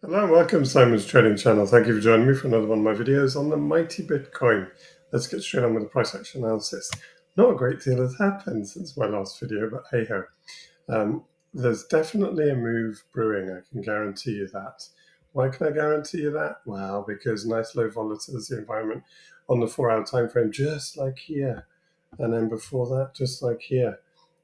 Hello, welcome to Simon's Trading Channel. Thank you for joining me for another one of my videos on the mighty Bitcoin. Let's get straight on with the price action analysis. Not a great deal has happened since my last video, but hey ho. There's definitely a move brewing, I can guarantee you that. Why can I guarantee you that? Well, because nice low volatility environment on the 4-hour time frame, just like here. And then before that, just like here,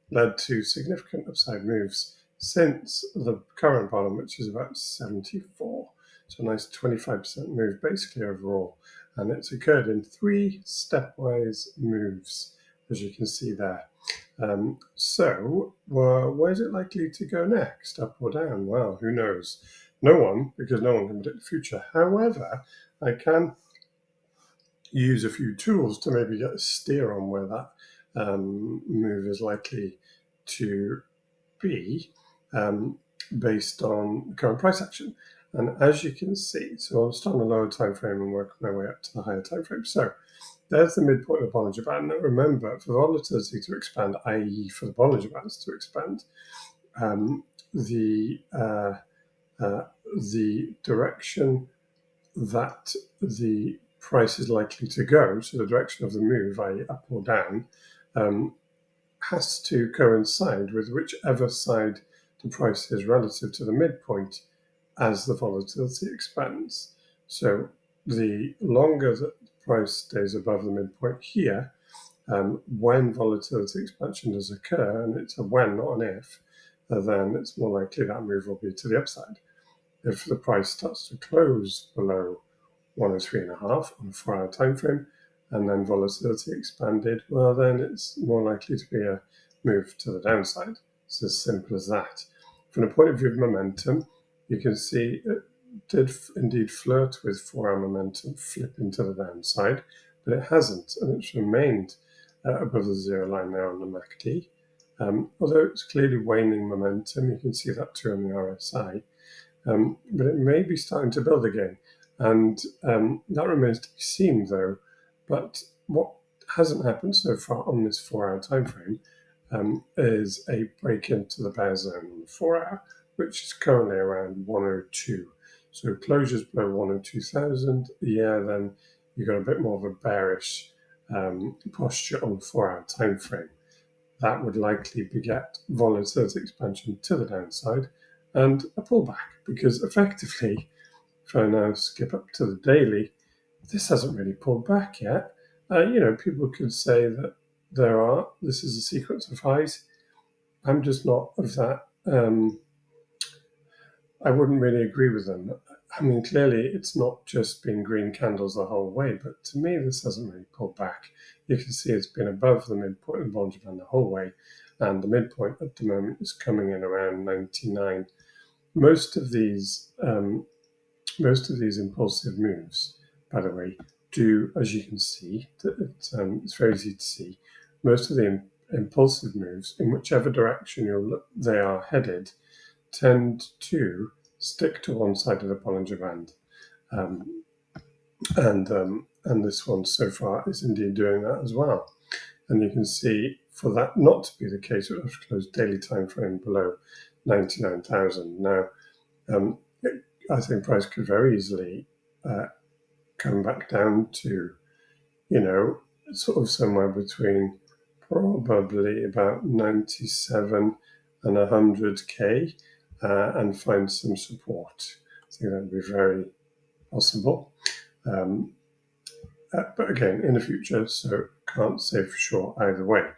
led to significant upside moves since the current bottom, which is about 74. So a nice 25% move basically overall. And it's occurred in 3 stepwise moves, as you can see there. Where is it likely to go next, up or down? Well, who knows? No one, because no one can predict the future. However, I can use a few tools to maybe get a steer on where that move is likely to be based on current price action. And as you can see, so I'll start on the lower time frame and work my way up to the higher time frame. So there's the midpoint of the Bollinger Band. Now remember, for volatility to expand, i.e. for the Bollinger Bands to expand, the direction that the price is likely to go, so the direction of the move, i.e. up or down, has to coincide with whichever side the price is relative to the midpoint as the volatility expands. So the longer that the price stays above the midpoint here, when volatility expansion does occur, and it's a when, not an if, then it's more likely that move will be to the upside. If the price starts to close below 103.5 on a 4-hour time frame, and then volatility expanded, well, then it's more likely to be a move to the downside. It's as simple as that. From the point of view of momentum, you can see it did indeed flirt with 4-hour momentum, flip into the downside, but it hasn't, and it's remained above the zero line there on the MACD. Although it's clearly waning momentum, you can see that too on the RSI, but it may be starting to build again. And that remains to be seen, though. But what hasn't happened so far on this 4-hour time frame is a break into the bear zone on the 4-hour, which is currently around 102. So closures below 102,000, then you've got a bit more of a bearish posture on the 4-hour time frame. That would likely beget volatility expansion to the downside and a pullback, because effectively, if I now skip up to the daily, this hasn't really pulled back yet. People could say that this is a sequence of highs. I'm just not of that. I wouldn't really agree with them. I mean, clearly it's not just been green candles the whole way, but to me, this hasn't really pulled back. You can see it's been above the midpoint of the Bollinger Band the whole way, and the midpoint at the moment is coming in around 99. Most of these impulsive moves, by the way, do, as you can see, it's very easy to see, most of the impulsive moves, in whichever direction they are headed, tend to stick to one side of the Bollinger Band. And this one so far is indeed doing that as well. And you can see for that not to be the case, it would have to close daily time frame below 99,000. Now, I think price could very easily come back down to, sort of somewhere between probably about 97 and 100K and find some support. I think that would be very possible. But again, in the future, so can't say for sure either way.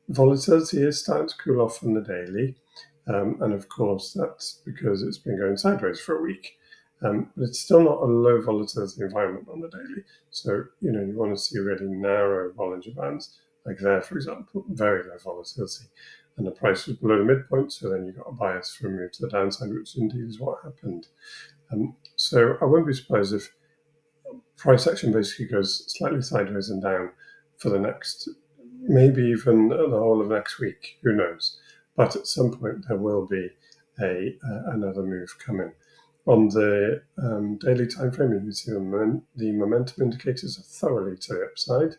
Volatility is starting to cool off on the daily. And of course, that's because it's been going sideways for a week. But it's still not a low volatility environment on the daily. So, you want to see really narrow Bollinger Bands, like there, for example, very low volatility. And the price was below the midpoint, so then you got a bias for a move to the downside, which indeed is what happened. So I wouldn't be surprised if price action basically goes slightly sideways and down for the next, maybe even the whole of next week, who knows. But at some point there will be another move coming. On the daily time frame, you can see the momentum indicators are thoroughly to the upside.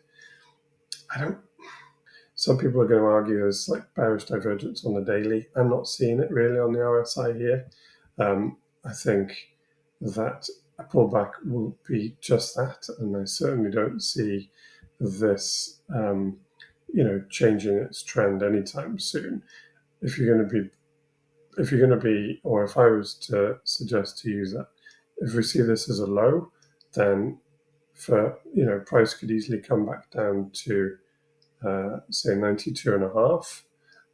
Some people are going to argue there's like bearish divergence on the daily. I'm not seeing it really on the RSI here. I think that a pullback will be just that, and I certainly don't see this, changing its trend anytime soon. If you're going to be, or if I was to suggest to you that if we see this as a low, then price could easily come back down to say 92.5,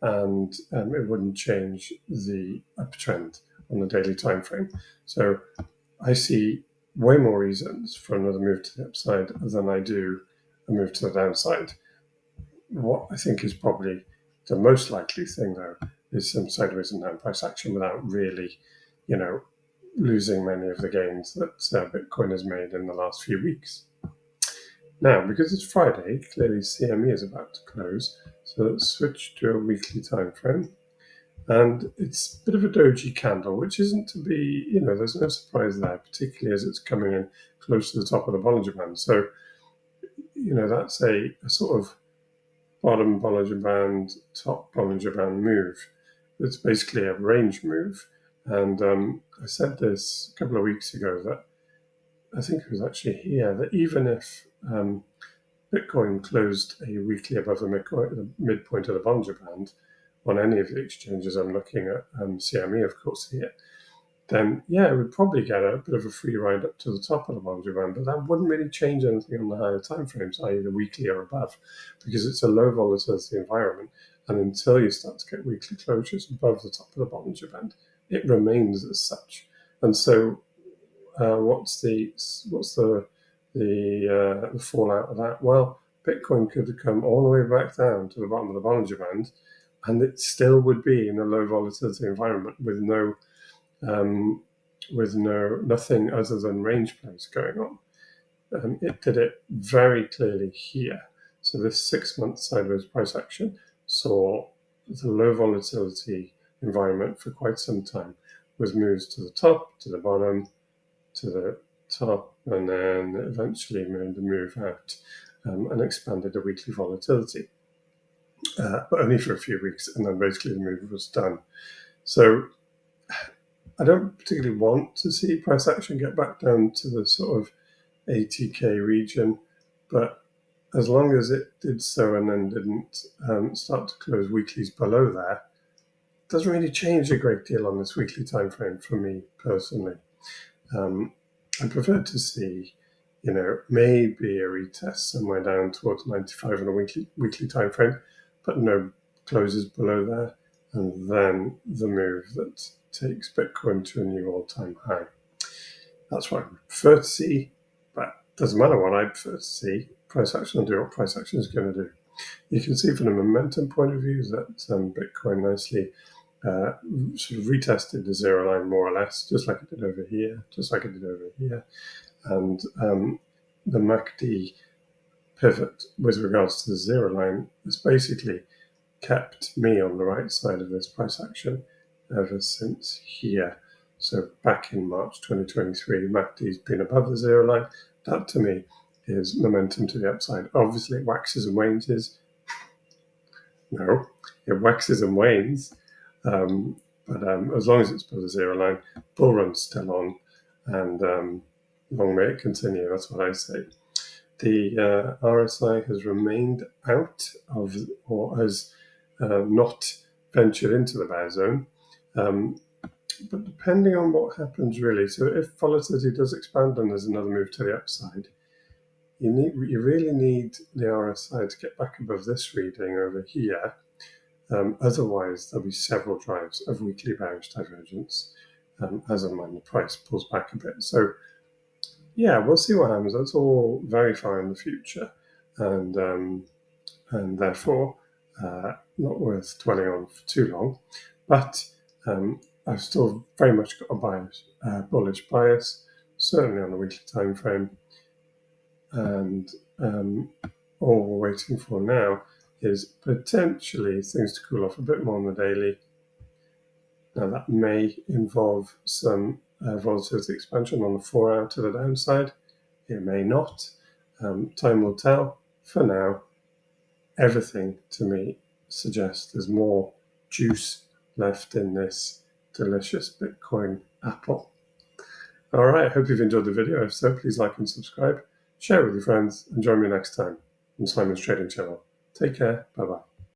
and it wouldn't change the uptrend on the daily time frame. So I see way more reasons for another move to the upside than I do a move to the downside. What I think is probably the most likely thing, though, is some sideways and down price action without really, losing many of the gains that Bitcoin has made in the last few weeks. Now, because it's Friday, clearly CME is about to close, so let's switch to a weekly time frame. And it's a bit of a doji candle, which isn't to be, there's no surprise there, particularly as it's coming in close to the top of the Bollinger Band. So, that's a sort of bottom Bollinger Band, top Bollinger Band move. It's basically a range move. And I said this a couple of weeks ago that I think it was actually here that even if Bitcoin closed a weekly above the midpoint of the Bollinger Band on any of the exchanges, I'm looking at CME, of course, here, then it would probably get a bit of a free ride up to the top of the Bollinger Band, but that wouldn't really change anything on the higher time frames, i.e. the weekly or above, because it's a low volatility environment. And until you start to get weekly closures above the top of the Bollinger Band, it remains as such. And so what's the fallout of that? Well, Bitcoin could come all the way back down to the bottom of the Bollinger Band, and it still would be in a low volatility environment with nothing other than range plays going on. It did it very clearly here. So this 6-month sideways price action saw the low volatility environment for quite some time, with moves to the top, to the bottom, to the top, and then eventually made the move out and expanded the weekly volatility, but only for a few weeks, and then basically the move was done. So I don't particularly want to see price action get back down to the sort of 80k region, but as long as it did so and then didn't start to close weeklies below there, it doesn't really change a great deal on this weekly time frame for me personally. I prefer to see, maybe a retest somewhere down towards 95 on a weekly time frame, but no closes below there, and then the move that takes Bitcoin to a new all-time high. That's what I prefer to see, but it doesn't matter what I prefer to see. Price action will do what price action is going to do. You can see from a momentum point of view that Bitcoin nicely sort of retested the zero line more or less, just like it did over here, and the MACD pivot with regards to the zero line has basically kept me on the right side of this price action ever since here. So back in March 2023, MACD's been above the zero line. That to me is momentum to the upside. Obviously it waxes and wanes. No, it waxes and wanes. But as long as it's below the zero line, bull run's still on, and long may it continue. That's what I say. The RSI has remained out of, or has not ventured into the bear zone. But depending on what happens, really, so if volatility does expand and there's another move to the upside, you really need the RSI to get back above this reading over here. Otherwise, there'll be several drives of weekly bearish divergence as and when the price pulls back a bit. So, we'll see what happens. That's all very far in the future, and therefore not worth dwelling on for too long. But I've still very much got a bullish bias, certainly on the weekly time frame, and all we're waiting for now is potentially things to cool off a bit more on the daily. Now that may involve some volatility expansion on the 4 hour to the downside. It may not. Time will tell. For now, everything to me suggests there's more juice left in this delicious Bitcoin apple. All right, I hope you've enjoyed the video. If so, please like and subscribe, share it with your friends, and join me next time on Simon's Trading Channel. Take care. Bye-bye.